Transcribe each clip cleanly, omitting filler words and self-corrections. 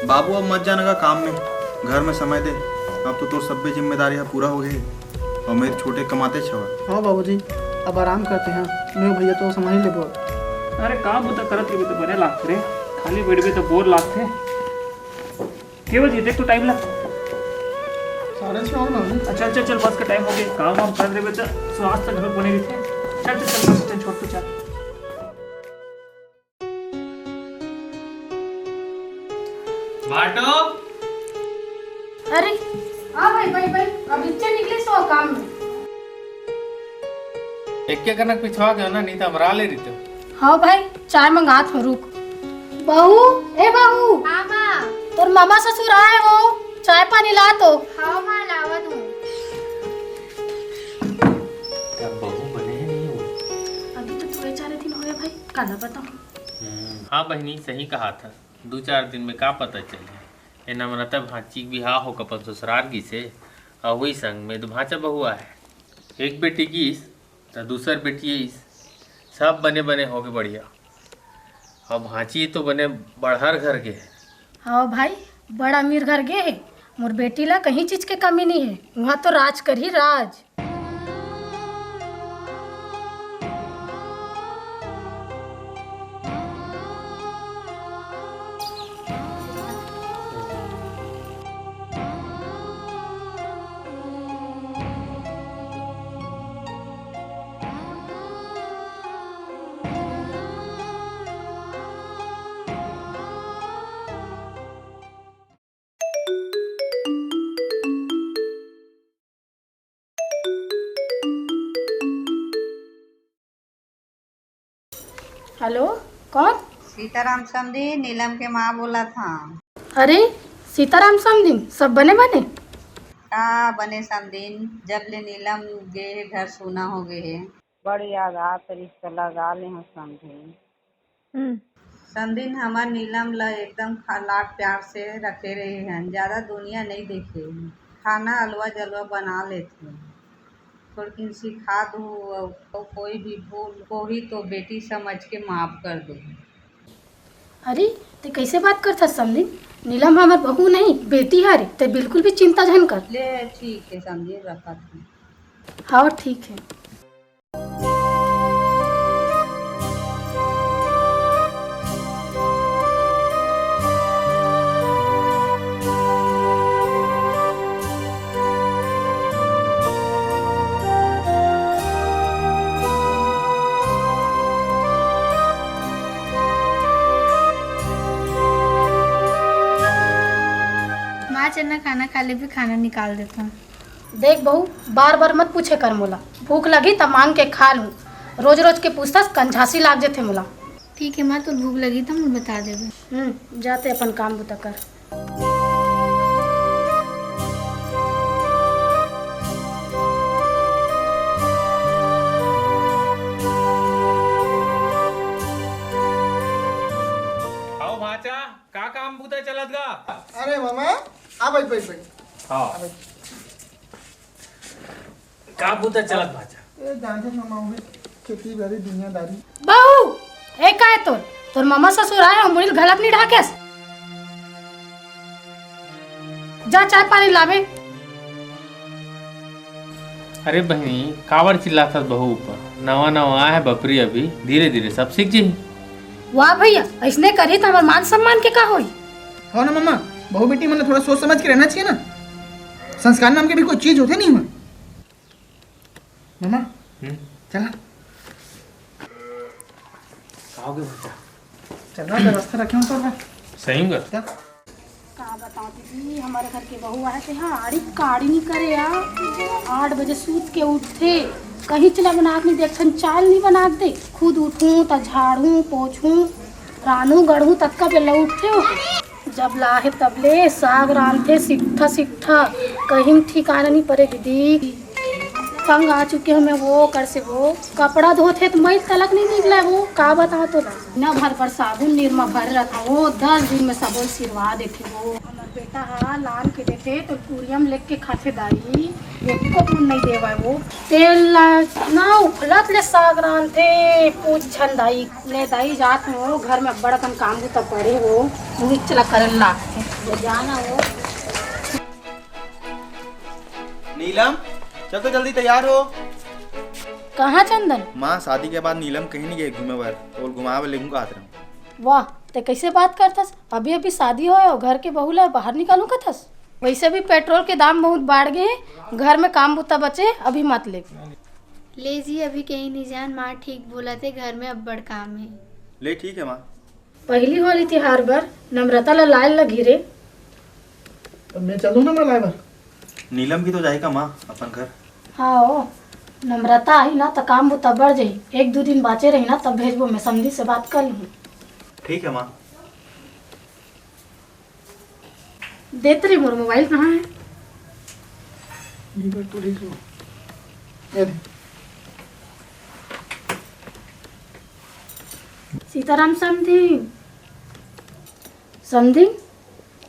बाबू अब मत जाने का काम में, घर में समय दे। अब तो सब जिम्मेदारियाँ पूरा हो गई और मेरे छोटे कमाते छवा। हाँ बाबूजी, अब आराम करते हैं। मैं भैया तो समझ ले बोल। अरे काम होता करत भी तो बने लागते रे, खाली बैठ भी तो बोर लागते। केवल जीते तो टाइम लग। 6:30 और बाबूजी। चल चल चल, बस का टाइम हो गया। काम वाम कर देवे तो स्वास्थ्य घर बने रहते। चल चल चल चल, छोड़ तो चल। बाटो। अरे हाँ भाई भाई भाई, अब इच्छा निकले सो काम में। एक के कनक पिछवा गयो ना, नहीं तो हमरा ले रही। हाँ भाई, चाय मंगात हो, रुक। बहू, ए बहू। हाँ माँ। तोर मामा ससुर आए हो, चाय पानी ला तो। हाँ माँ, लावत हूँ। बहू बने हैं नहीं हो अभी तो 3-4 दिन हुए भाई, काला बताऊँ। हाँ बहनी, सही कहा था। 2-4 दिन में का पता चले। एना मनता भांची बिहा हो कपन ससुराल की से, और वही संग में 2 भांचा बहुआ है। एक बेटी की तो दूसर बेटी सब बने बने हो गए बढ़िया। और भांची तो बने बड़हर घर के है। हाँ भाई, बड़ा अमीर घर गे है। मोर बेटी ला कहीं चीज के कमी नहीं है, वहाँ तो राज कर ही राज। हेलो, कौन? सीताराम समधी, नीलम के माँ बोला था। अरे सीताराम समदिन, सब बने बने? का बने समदीन, जब ले नीलम गे घर सुना हो गए है। बड़ी याद आ रिश्ता लगा ले हैं समधी। समदीन हमार नीलम ला एकदम लाड प्यार से रखे रहे हैं, ज्यादा दुनिया नहीं देखे। खाना हलवा जलवा बना लेते हैं, थोड़ी सिखा दूँ तो कोई भी भूल को ही तो बेटी समझ के माफ कर दो। अरे ते कैसे बात करता समदिन? नीलम हमार बहू नहीं, बेटी है रे। ते बिल्कुल भी चिंता झन कर ले। ठीक है समझिए, रखा था। हाँ ठीक है। चलना, खाना खा ले भी खाना निकाल देता हूँ। देख बहू, बार बार मत पूछे कर मोला। भूख लगी तब मांग के खा लूँ, रोज रोज के पूछता कंझासी लाग जाते मोला। ठीक है माँ, तो भूख लगी तो मुझे बता देवे। जाते अपन काम बुता कर। आओ भाचा, का काम बुता चलत गा? अरे मामा, आ बैठ बैठ बैठ। हाँ, का बुता चलत भाचा? ए जानते मामा, हो खेती बाड़ी दुनियादारी। बहू, ए का है तोर मामा ससुर आए और मुड़िल घलक नहीं ढाकेस। जा चाय पानी लावे। अरे बहनी, कावर चिल्लाता बहू ऊपर। नवा नवा है बपरी, अभी धीरे धीरे सब सीख जी। वाह भैया, ऐसने करी तो हमार मान सम्मान के का होई। हाँ ना मामा, बहू बेटी मैंने थोड़ा सोच समझ के रहना चाहिए ना। संस्कार नाम के भी कोई चीज होते नहीं हुआ। मामा चला, खाओगे बच्चा? चलना, व्यवस्था रखे हूँ तो सही कर। का बताऊं दीदी, हमारे घर के बहू आए थे। हाँ, अरे काड़ी नहीं करे यार। 8 बजे सूत के उठे, कहीं चला बना नहीं देखन, चाल नहीं बना दे। खुद उठूं तो झाड़ू पोछूं, रानू गढ़ू तक का बेला उठते हो। जब लाहे तबले साग रांधे सिट्ठा सिट्ठा, कहीं ठिकाना नहीं पड़े दीदी। तंग आ चुके हमें वो कर से वो। कपड़ा धोते तो मैल तलक नहीं निकला वो, का बताओ तो ना। न भर पर साबुन निरमा भर रखा वो, 10 दिन में साबुन सिरवा देते वो। बेटा हाँ लान के देते तो पूरियम लेके के खाते दाई एक को पुन नहीं देवा वो तेल ना उखलत ले साग रान थे पूछ छन दाई ले दाई जात हो घर में बड़कन काम तो पड़े हो निचला करन लागते जाना हो। नीलम चल तो जल्दी तैयार हो। कहाँ चंदन? माँ शादी के बाद नीलम कहीं नहीं गई घूमे बार और घुमावे लेगू का आते रहूं। वाह ते कैसे बात करथस? अभी अभी शादी हो घर के बहू ला बाहर निकालू कथस? वैसे भी पेट्रोल के दाम बहुत बढ़ गए हैं, घर में काम बुता बचे अभी मत ले जी अभी कहीं नहीं जान, माँ ठीक बोला थे घर में अब बड़ काम है। ले ठीक है माँ। पहली होली त्योहार बर नम्रता ला लाल ला घिरे तो मैं चलूँ ना मैं लाए नीलम की तो जाएगा माँ अपन घर। हाँ ओ, नम्रता आई ना तो काम बुता बढ़ जाई, एक दो दिन बाचे रही ना तब भेजबो, मैं समझी से बात कर लूँ। ठीक है माँ। देते रही मोर मोबाइल कहाँ है? ये दे। सीताराम समधी समधी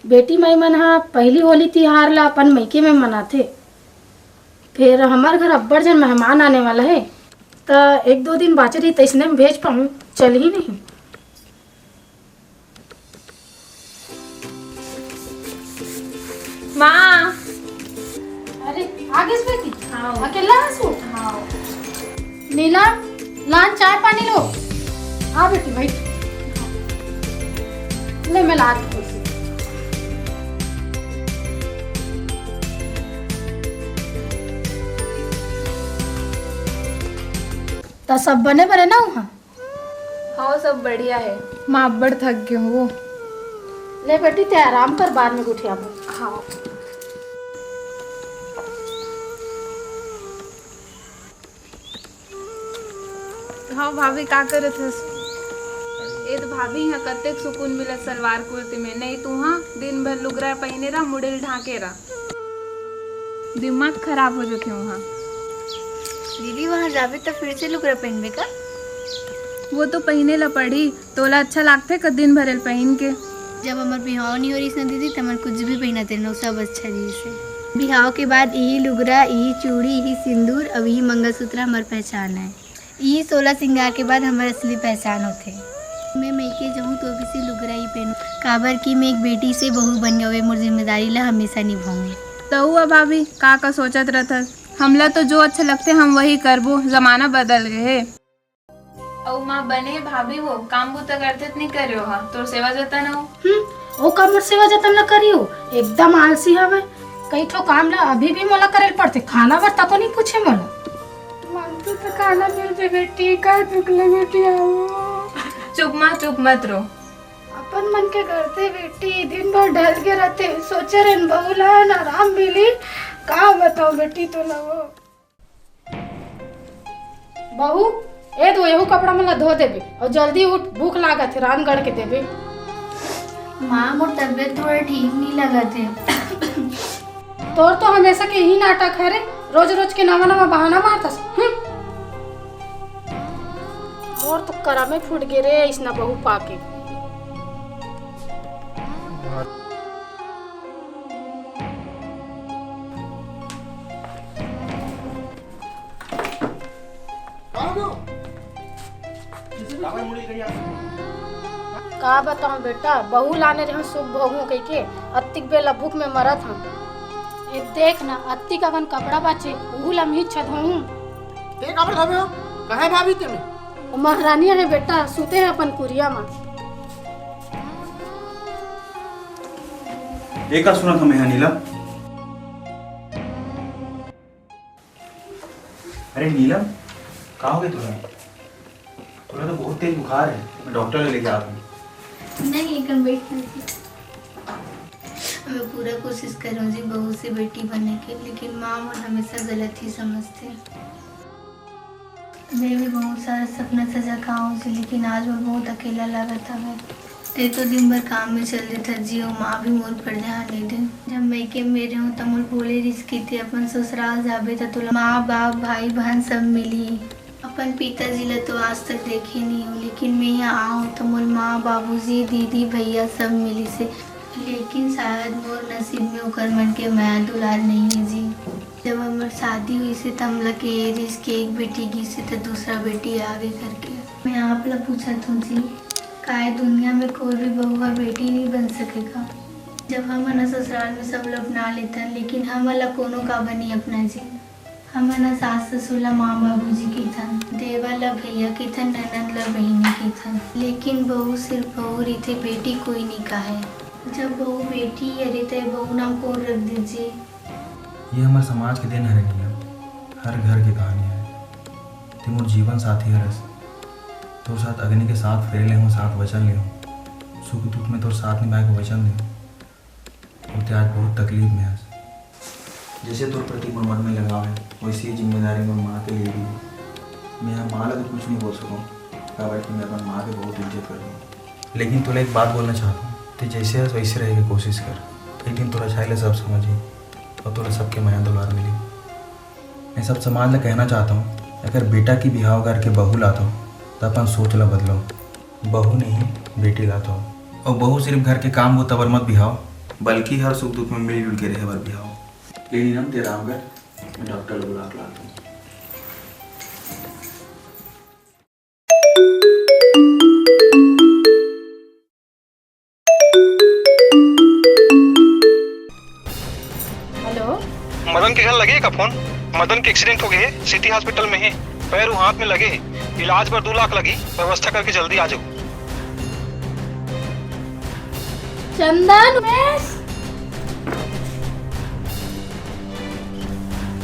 बेटी माई मन हा पहली होली तिहार ला अपन मैके में मनाथे, फिर हमार घर अब्बड़ जन मेहमान आने वाला है तो एक दो दिन बाचे रही तैसने में भेज पाऊँ, चल ही नहीं। माँ अरे आगे से बेटी अकेला हंसू नीला लान चाय पानी लो। हाँ बेटी भाई ले मैं ला रही हूँ। तो सब बने बने ना वहाँ? हाँ सब बढ़िया है माँ, बड़ थक गई हूँ। ले बेटी ते आराम कर, बाद में उठिया। हाँ हाँ भाभी का करत हस? ए तो भाभी यहाँ कतेक सुकून मिला सलवार कुर्ती में, नहीं तू हाँ दिन भर लुगरा पहने रहा, मुड़ेल ढाके रहा, दिमाग खराब हो जाते वहाँ। दीदी वहाँ जावे तो फिर से लुगरा पहनबे का? वो तो पहने ला पड़ी तोला अच्छा लागते का दिन भरेल पहन के। जब हमार बिहाव नहीं हो रही ना दीदी तमर कुछ भी पहना तेरे सब अच्छा जी से। बिहाव के बाद यही लुगरा, यही चूड़ी, यही सिंदूर और यही मंगलसूत्र हमार पहचान है। यही 16 श्रृंगार के बाद हमारी असली पहचान होते। मैं मैके जाऊँ तो भी से लुगरा ही पहनूँ, काबर की मैं एक बेटी से बहू बन गए, मोर जिम्मेदारी ला हमेशा निभाऊंगी। तो हुआ भाभी का सोचत रहता, हमला तो जो अच्छा लगते हम वही करबो, जमाना बदल गए है। और माँ बने भाभी हो काम बुता करते नहीं करियो हाँ, तो सेवा जता ना हो। वो काम सेवा जतन न करियो, एकदम आलसी हवे। कई ठो काम ला अभी भी मोला करे पड़ते, खाना बर तको नहीं पूछे मोला। मानतो तो खाना मिल जाए बेटी, का दुखले बेटी आओ। चुप मत रो। अपन मन के करते बेटी दिन भर ढल के रहते, सोचे रन बहुला आराम मिली, का बताओ बेटी तो लगो। बहू ए दो एहू कपड़ा मला धो देबे और जल्दी उठ, भूख लागत है, रान गड़ के देबे। माँ मोर तबीयत थोड़ा ठीक नहीं लगा थे। तोर तो हमेशा के ही नाटक है रे, रोज रोज के नवा नवा बहाना मारतस। मोर तो करा में फूट गे रे इसना बहू पाके। का बताऊं बेटा, बहू लाने रहे सुख भोगू कह के अत्तिक बेला भूख में मरत हम। ये देख ना अत्ती का कन कपड़ा बाचे उहू ला मी छधऊ। ते कपड़ा धोबे हो कहे भाभी ते में महारानी है बेटा, सुते हैं अपन कुरिया में। एक का सुना था मैं नीलम। अरे नीलम कहाँ हो गई तुला? तुला तो बहुत तेज बुखार है, मैं डॉक्टर ले लेके आता हूँ। नहीं लेकिन बैठ मैं पूरा कोशिश कर रहा हूँ जी बहू से बेटी बनने की, लेकिन माँ और हमेशा गलत ही समझते। मैं भी बहुत सारा सपना सजा खाऊँ से, लेकिन आज वो बहुत अकेला लगा था। मैं ते तो दिन भर काम में चल रही था जी, और माँ भी मोर पर ध्यान नहीं दे। जब मैके मेरे हूँ तो मोर बोले रिस्की थी, अपन ससुराल जाबे तो माँ बाप भाई बहन सब मिली। अपन पिताजी ला तो आज तक देखे नहीं हूँ, लेकिन मैं यहाँ आऊँ तो मोर माँ बाबूजी दीदी भैया सब मिली से। लेकिन शायद मोर नसीब में ओकर मन के माया दुलार नहीं है जी। जब हमार शादी हुई से तम लगे रिस के एक बेटी की से तो दूसरा बेटी आगे करके मैं आप ला पूछा तुम जी काहे दुनिया में कोई भी बहुआ बेटी नहीं बन सकेगा। जब हम ससुराल में सब लोग अपना लेते हैं लेकिन हम ला कोनो का बनी अपना जी। हम सास ससुर ला माँ बाबू जी की थन देवा ला भैया की थन ननद ला बहनी की थन लेकिन बहू सिर्फ बहू रीते बेटी कोई नहीं का है। जब बहू बेटी या रीते बहू नाम कौन रख दीजिए। ये हमारे समाज के दिन हरे नियम हर घर की कहानी है। तिमोर जीवन साथी हरस तोर साथ अग्नि के साथ फेरे ले हूँ साथ वचन ले हूँ सुख दुख में तोर साथ निभाए के वचन दे और ते आज बहुत तकलीफ में हस। जैसे तोर प्रति मोर मन में लगाव है वैसी ही जिम्मेदारी मोर माँ के लिए भी है। मैं यहाँ माँ लगे कुछ नहीं बोल सकूँ कारण कि मैं अपनी माँ की बहुत इज्जत कर हूँ। लेकिन तुला एक बात बोलना चाहता हूँ तो जैसे है वैसे रहने की कोशिश कर। एक दिन तोरा छाइले सब समझी और तोरा सबके माया दुलार मिली। मैं सब समाज ला कहना चाहता हूँ अगर बेटा की बिहाव करके बहू लाता हो तो अपन सोच ला बदलो। बहू नहीं बेटी लाता हो और बहू सिर्फ घर के काम हो तबर मत बिहाव बल्कि हर सुख दुख में मिलजुल के रहे बर बिहाव। लेकिन हम तेरा रामगढ़ मैं डॉक्टर को बुला के लाता हूँ। मदन के घर लगे का फोन। मदन के एक्सीडेंट हो गए सिटी हॉस्पिटल में है पैर हाथ में लगे इलाज पर 2 लाख लगी व्यवस्था करके जल्दी आ जाओ। चंदन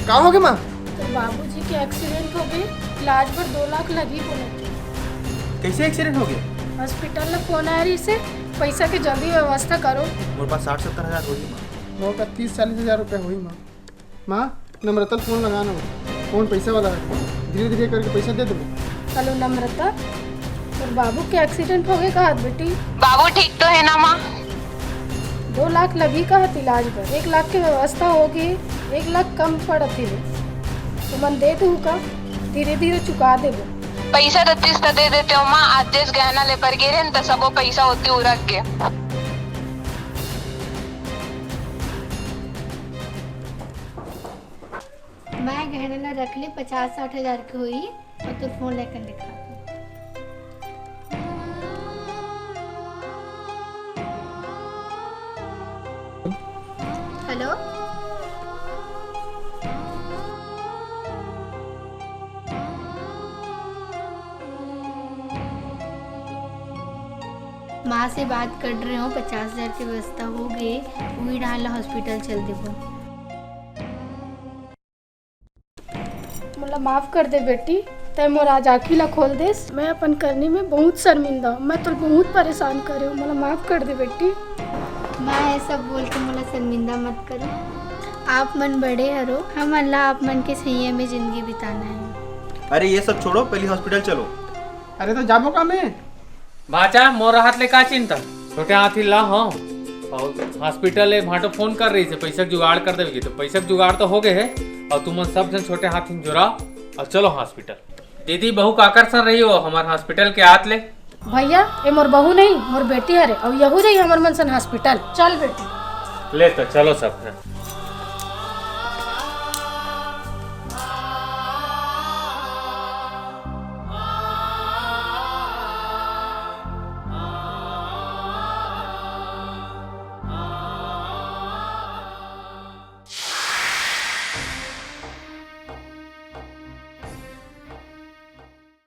का हो गया माँ? तो बाबूजी के एक्सीडेंट हो गए इलाज पर 2 लाख लगी बोले। कैसे एक्सीडेंट हो गया? हॉस्पिटल में फोन आया रही से पैसा के जल्दी व्यवस्था करो। मेरे पास 60-70 हज़ार होगी माँ। वो का 30-40 हज़ार रुपये हुई माँ। माँ नम्रता फोन लगाना फोन पैसा वाला है धीरे धीरे करके पैसा दे दो। हेलो नम्रता और बाबू के एक्सीडेंट हो गए कहा बेटी? बाबू ठीक तो है ना माँ? 2 लाख लगी कहा इलाज पर 1 लाख की व्यवस्था होगी 1 लाख कम पड़ती है तो मन दे दू का धीरे धीरे चुका देबो। पैसा 33 दे देते हो माँ। आज जिस गहना ले पर गिरे तो सबको पैसा होती हो रख के। मैं गहने ला रख ली 50-60 हज़ार की हुई और तो फोन लेकर दिखा हेलो माँ से बात कर रहे हो 50 हज़ार की व्यवस्था हो गई वही डाल हॉस्पिटल चल देबो। मतलब माफ कर दे बेटी तय मोर आज आँखी ला खोल देस। मैं अपन करने में बहुत शर्मिंदा हूँ मैं तो बहुत परेशान करे हूँ मतलब माफ कर दे बेटी। माँ ऐसा बोल के मला शर्मिंदा मत करो। आप मन बड़े हरो हम अल्लाह आप मन के सही में जिंदगी बिताना है। अरे ये सब छोड़ो पहले हॉस्पिटल चलो। अरे तो जाबो का मैं भाचा मोर हाथ ले का चिंता छोटे हाथी ला हाँ और हॉस्पिटल है भाटो फोन कर रही से पैसा जुगाड़ कर देगी तो पैसा जुगाड़ तो हो गए है और तुम सब जन छोटे हाथी जुड़ा और चलो हॉस्पिटल। दीदी बहू का आकर्षण रही हो हमारे हॉस्पिटल के हाथ ले। भैया ये मोर बहू नहीं मोर बेटी हरे और यहू जाइए हमार मनसन हॉस्पिटल चल बेटी। ले तो चलो सब।